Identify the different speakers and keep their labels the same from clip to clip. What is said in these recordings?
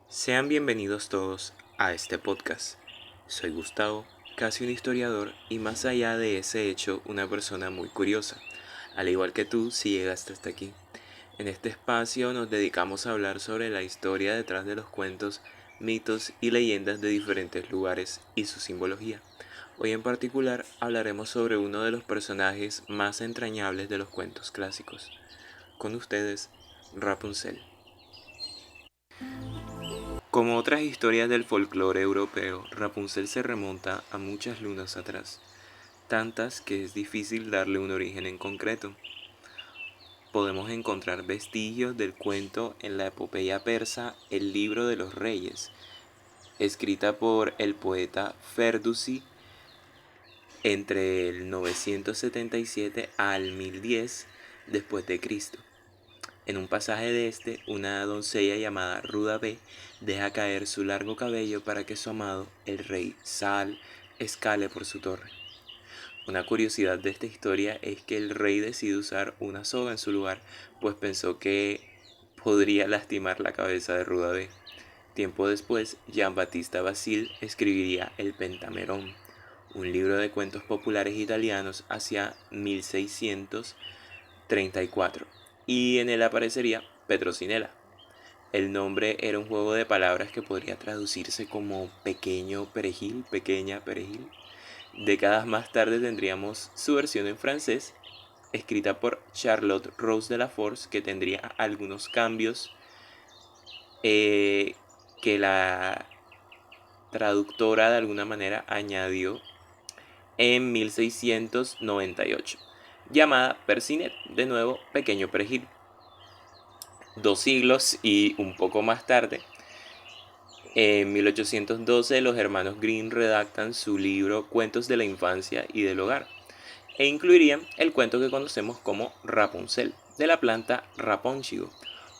Speaker 1: Sean bienvenidos todos a este podcast. Soy Gustavo, casi un historiador y más allá de ese hecho, una persona muy curiosa, al igual que tú si llegaste hasta aquí. En este espacio nos dedicamos a hablar sobre la historia detrás de los cuentos, mitos y leyendas de diferentes lugares y su simbología. Hoy en particular hablaremos sobre uno de los personajes más entrañables de los cuentos clásicos. Con ustedes, Rapunzel. Como otras historias del folclore europeo, Rapunzel se remonta a muchas lunas atrás, tantas que es difícil darle un origen en concreto. Podemos encontrar vestigios del cuento en la epopeya persa El Libro de los Reyes, escrita por el poeta Ferdusi entre el 977 al 1010 después de Cristo. En un pasaje de este, una doncella llamada Ruda B deja caer su largo cabello para que su amado, el rey Sal, escale por su torre. Una curiosidad de esta historia es que el rey decide usar una soga en su lugar, pues pensó que podría lastimar la cabeza de Ruda B. Tiempo después, Giambattista Basile escribiría el Pentamerón, un libro de cuentos populares italianos hacia 1634, y en él aparecería Petrocinela. El nombre era un juego de palabras que podría traducirse como pequeño perejil, pequeña perejil. Décadas más tarde tendríamos su versión en francés, escrita por Charlotte Rose de la Force, que tendría algunos cambios que la traductora de alguna manera añadió en 1698, llamada Percinet, de nuevo pequeño perejil. 2 siglos y un poco más tarde, en 1812 los hermanos Grimm redactan su libro Cuentos de la infancia y del hogar, e incluirían el cuento que conocemos como Rapunzel, de la planta Rapónchigo.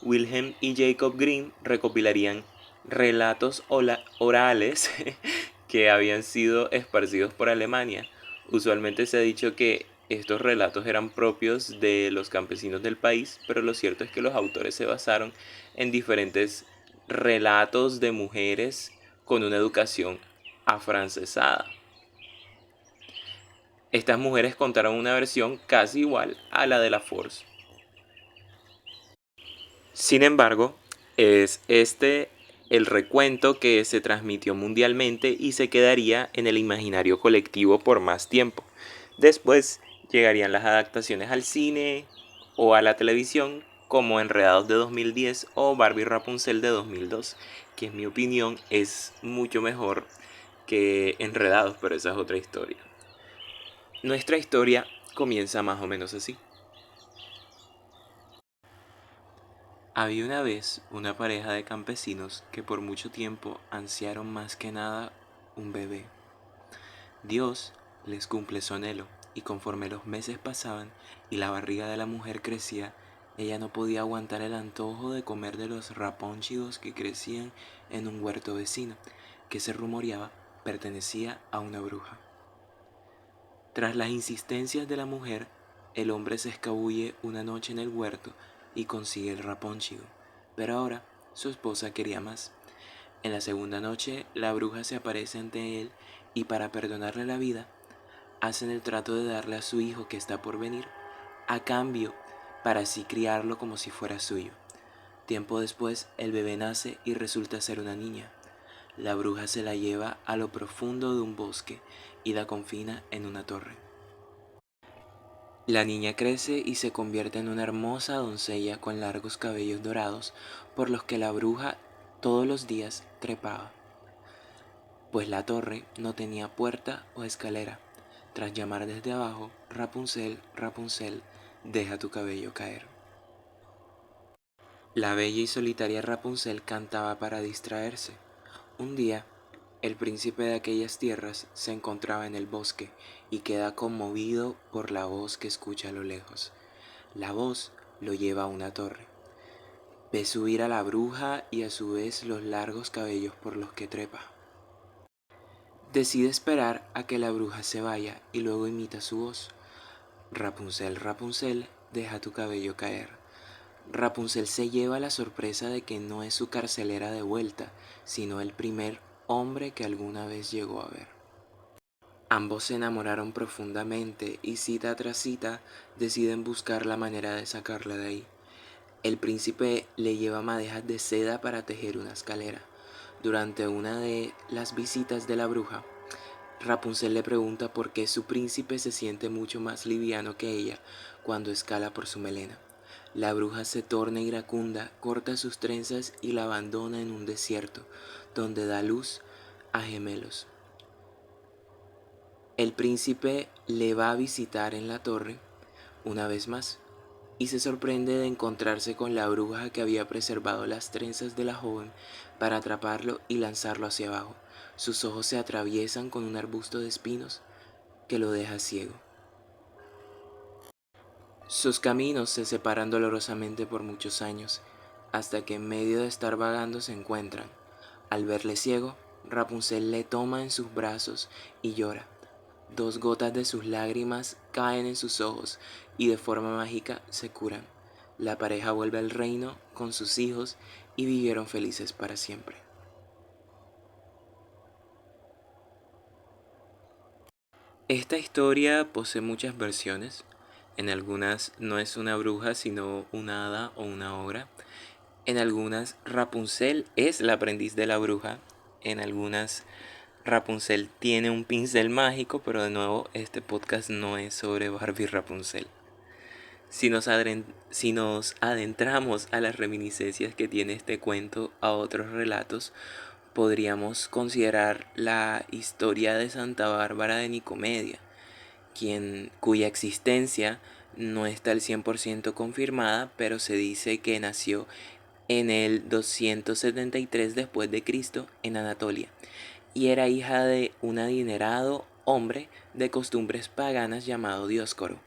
Speaker 1: Wilhelm y Jacob Grimm recopilarían relatos orales que habían sido esparcidos por Alemania. Usualmente se ha dicho que estos relatos eran propios de los campesinos del país, pero lo cierto es que los autores se basaron en diferentes relatos de mujeres con una educación afrancesada. Estas mujeres contaron una versión casi igual a la de la Force. Sin embargo, es este el recuento que se transmitió mundialmente y se quedaría en el imaginario colectivo por más tiempo. Después llegarían las adaptaciones al cine o a la televisión, como Enredados de 2010 o Barbie Rapunzel de 2002, que en mi opinión es mucho mejor que Enredados, pero esa es otra historia. Nuestra historia comienza más o menos así. Había una vez una pareja de campesinos que por mucho tiempo ansiaron más que nada un bebé. Dios les cumple su anhelo, y conforme los meses pasaban y la barriga de la mujer crecía, ella no podía aguantar el antojo de comer de los rapónchigos que crecían en un huerto vecino, que se rumoreaba pertenecía a una bruja. Tras las insistencias de la mujer, el hombre se escabulle una noche en el huerto y consigue el rapónchigo, pero ahora su esposa quería más. En la segunda noche, la bruja se aparece ante él y para perdonarle la vida, hacen el trato de darle a su hijo que está por venir, a cambio para así criarlo como si fuera suyo. Tiempo después, el bebé nace y resulta ser una niña. La bruja se la lleva a lo profundo de un bosque y la confina en una torre. La niña crece y se convierte en una hermosa doncella con largos cabellos dorados por los que la bruja todos los días trepaba, pues la torre no tenía puerta o escalera. Tras llamar desde abajo, Rapunzel, Rapunzel, deja tu cabello caer. La bella y solitaria Rapunzel cantaba para distraerse. Un día, el príncipe de aquellas tierras se encontraba en el bosque y queda conmovido por la voz que escucha a lo lejos. La voz lo lleva a una torre. Ve subir a la bruja y a su vez los largos cabellos por los que trepa. Decide esperar a que la bruja se vaya y luego imita su voz. Rapunzel, Rapunzel, deja tu cabello caer. Rapunzel se lleva la sorpresa de que no es su carcelera de vuelta, sino el primer hombre que alguna vez llegó a ver. Ambos se enamoraron profundamente y cita tras cita deciden buscar la manera de sacarla de ahí. El príncipe le lleva madejas de seda para tejer una escalera. Durante una de las visitas de la bruja, Rapunzel le pregunta por qué su príncipe se siente mucho más liviano que ella cuando escala por su melena. La bruja se torna iracunda, corta sus trenzas y la abandona en un desierto, donde da luz a gemelos. El príncipe le va a visitar en la torre una vez más y se sorprende de encontrarse con la bruja que había preservado las trenzas de la joven para atraparlo y lanzarlo hacia abajo. Sus ojos se atraviesan con un arbusto de espinos que lo deja ciego. Sus caminos se separan dolorosamente por muchos años, hasta que en medio de estar vagando se encuentran. Al verle ciego, Rapunzel le toma en sus brazos y llora. 2 gotas de sus lágrimas caen en sus ojos y de forma mágica se curan. La pareja vuelve al reino con sus hijos y vivieron felices para siempre. Esta historia posee muchas versiones. En algunas no es una bruja sino una hada o una ogra. En algunas Rapunzel es la aprendiz de la bruja. En algunas Rapunzel tiene un pincel mágico, pero de nuevo este podcast no es sobre Barbie Rapunzel. Si nos adentramos a las reminiscencias que tiene este cuento a otros relatos, podríamos considerar la historia de Santa Bárbara de Nicomedia, cuya existencia no está al 100% confirmada, pero se dice que nació en el 273 después de Cristo en Anatolia y era hija de un adinerado hombre de costumbres paganas llamado Dioscoro.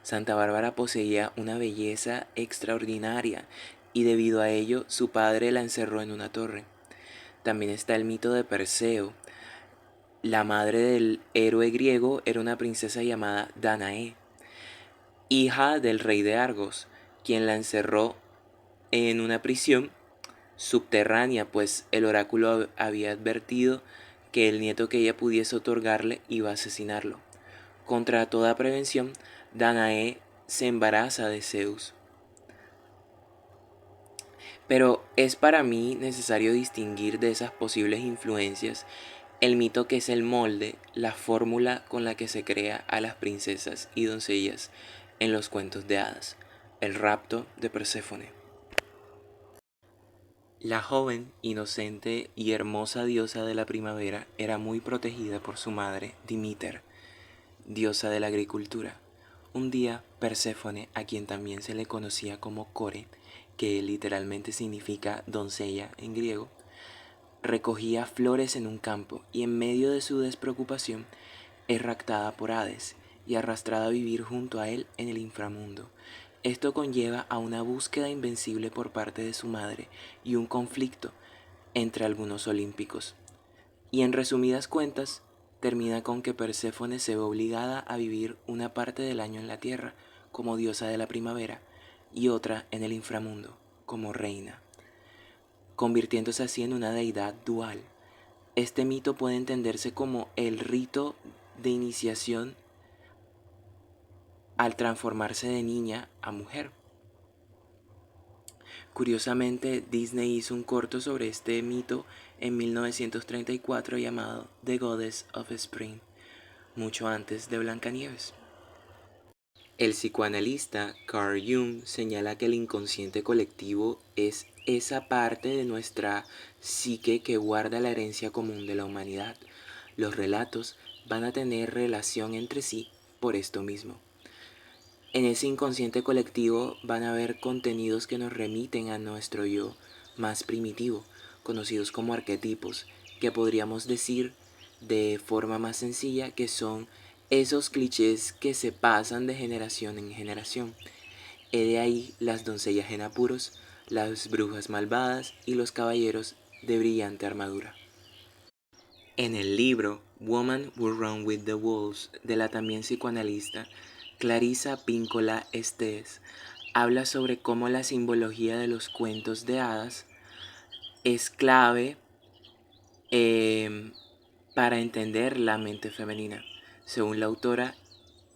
Speaker 1: Santa Bárbara poseía una belleza extraordinaria y debido a ello su padre la encerró en una torre. También está el mito de Perseo. La madre del héroe griego era una princesa llamada Danae, hija del rey de Argos, quien la encerró en una prisión subterránea, pues el oráculo había advertido que el nieto que ella pudiese otorgarle iba a asesinarlo. Contra toda prevención, Danae se embaraza de Zeus. Pero es para mí necesario distinguir de esas posibles influencias el mito que es el molde, la fórmula con la que se crea a las princesas y doncellas en los cuentos de hadas, el rapto de Perséfone. La joven, inocente y hermosa diosa de la primavera era muy protegida por su madre, Dimiter, diosa de la agricultura. Un día, Perséfone, a quien también se le conocía como Core, que literalmente significa doncella en griego, recogía flores en un campo y en medio de su despreocupación es raptada por Hades y arrastrada a vivir junto a él en el inframundo. Esto conlleva a una búsqueda invencible por parte de su madre y un conflicto entre algunos olímpicos. Y en resumidas cuentas, termina con que Perséfone se ve obligada a vivir una parte del año en la tierra como diosa de la primavera y otra en el inframundo como reina, convirtiéndose así en una deidad dual. Este mito puede entenderse como el rito de iniciación al transformarse de niña a mujer. Curiosamente, Disney hizo un corto sobre este mito en 1934 llamado The Goddess of Spring, mucho antes de Blancanieves. El psicoanalista Carl Jung señala que el inconsciente colectivo es esa parte de nuestra psique que guarda la herencia común de la humanidad. Los relatos van a tener relación entre sí por esto mismo. En ese inconsciente colectivo van a haber contenidos que nos remiten a nuestro yo más primitivo, conocidos como arquetipos, que podríamos decir de forma más sencilla que son esos clichés que se pasan de generación en generación. He de ahí las doncellas en apuros, las brujas malvadas y los caballeros de brillante armadura. En el libro Woman Who Run with the Wolves de la también psicoanalista Clarissa Pinkola Estés habla sobre cómo la simbología de los cuentos de hadas es clave para entender la mente femenina. Según la autora,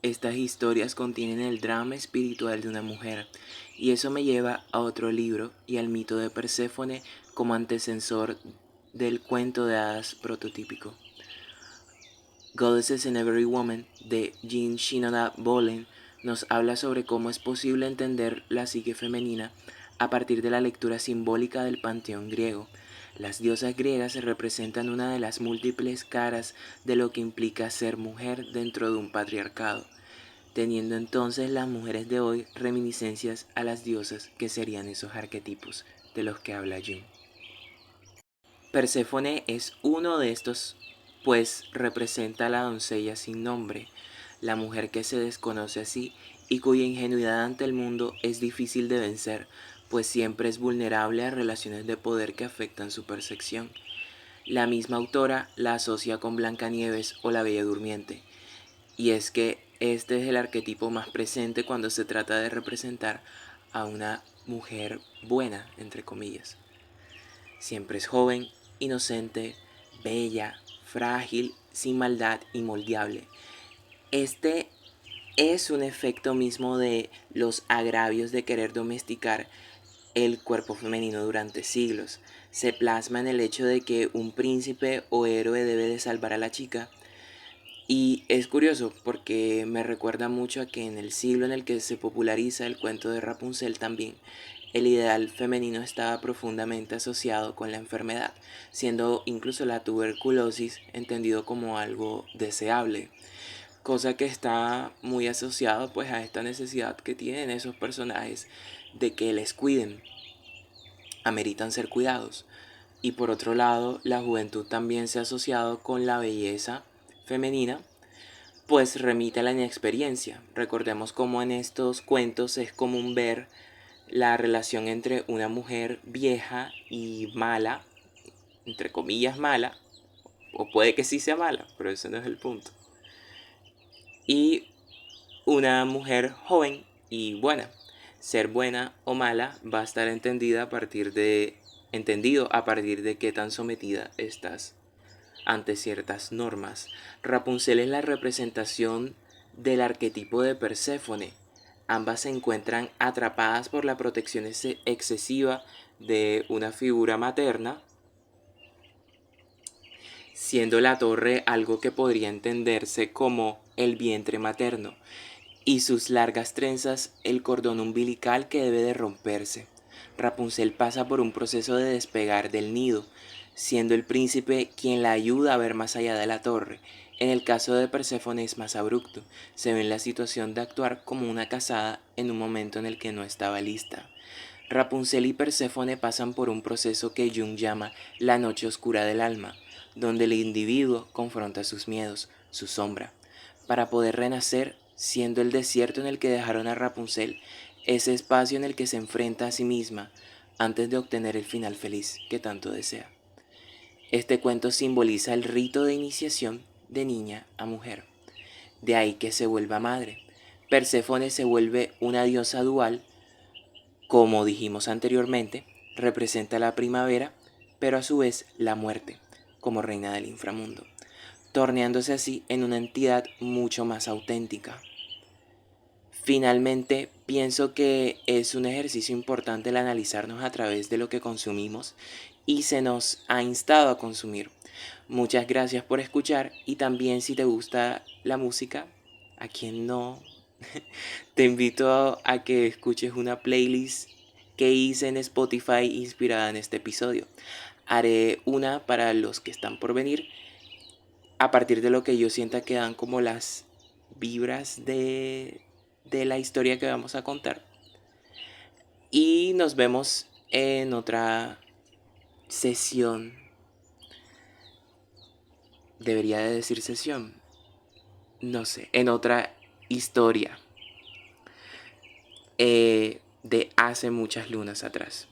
Speaker 1: estas historias contienen el drama espiritual de una mujer, y eso me lleva a otro libro y al mito de Perséfone como antecesor del cuento de hadas prototípico. Goddesses in Every Woman de Jean Shinoda Bolen nos habla sobre cómo es posible entender la psique femenina a partir de la lectura simbólica del panteón griego. Las diosas griegas representan una de las múltiples caras de lo que implica ser mujer dentro de un patriarcado, teniendo entonces las mujeres de hoy reminiscencias a las diosas que serían esos arquetipos de los que habla Jung. Perséfone es uno de estos, pues representa a la doncella sin nombre, la mujer que se desconoce así y cuya ingenuidad ante el mundo es difícil de vencer, pues siempre es vulnerable a relaciones de poder que afectan su percepción. La misma autora la asocia con Blancanieves o la Bella Durmiente, y es que este es el arquetipo más presente cuando se trata de representar a una mujer buena, entre comillas. Siempre es joven, inocente, bella, frágil, sin maldad y moldeable. Este es un efecto mismo de los agravios de querer domesticar el cuerpo femenino durante siglos. Se plasma en el hecho de que un príncipe o héroe debe de salvar a la chica. Y es curioso porque me recuerda mucho a que en el siglo en el que se populariza el cuento de Rapunzel también, el ideal femenino estaba profundamente asociado con la enfermedad, siendo incluso la tuberculosis entendido como algo deseable, cosa que está muy asociado pues a esta necesidad que tienen esos personajes de que les cuiden, ameritan ser cuidados. Y por otro lado, la juventud también se ha asociado con la belleza femenina, pues remite a la inexperiencia. Recordemos cómo en estos cuentos es común ver la relación entre una mujer vieja y mala, entre comillas mala, o puede que sí sea mala, pero ese no es el punto, y una mujer joven y buena. Ser buena o mala va a estar entendido a partir de qué tan sometida estás ante ciertas normas. Rapunzel es la representación del arquetipo de Perséfone. Ambas se encuentran atrapadas por la protección excesiva de una figura materna, siendo la torre algo que podría entenderse como el vientre materno, y sus largas trenzas el cordón umbilical que debe de romperse. Rapunzel pasa por un proceso de despegar del nido, siendo el príncipe quien la ayuda a ver más allá de la torre. En el caso de Perséfone es más abrupto, se ve en la situación de actuar como una casada en un momento en el que no estaba lista. Rapunzel y Perséfone pasan por un proceso que Jung llama la noche oscura del alma, donde el individuo confronta sus miedos, su sombra, para poder renacer, siendo el desierto en el que dejaron a Rapunzel ese espacio en el que se enfrenta a sí misma antes de obtener el final feliz que tanto desea. Este cuento simboliza el rito de iniciación de niña a mujer, de ahí que se vuelva madre. Perséfone se vuelve una diosa dual, como dijimos anteriormente, representa la primavera, pero a su vez la muerte, como reina del inframundo, torneándose así en una entidad mucho más auténtica. Finalmente, pienso que es un ejercicio importante el analizarnos a través de lo que consumimos y se nos ha instado a consumir. Muchas gracias por escuchar, y también si te gusta la música, a quien no, te invito a que escuches una playlist que hice en Spotify inspirada en este episodio. Haré una para los que están por venir a partir de lo que yo sienta que dan como las vibras de la historia que vamos a contar. Y nos vemos en otra sesión. Debería de decir sesión. No sé, en otra historia de hace muchas lunas atrás.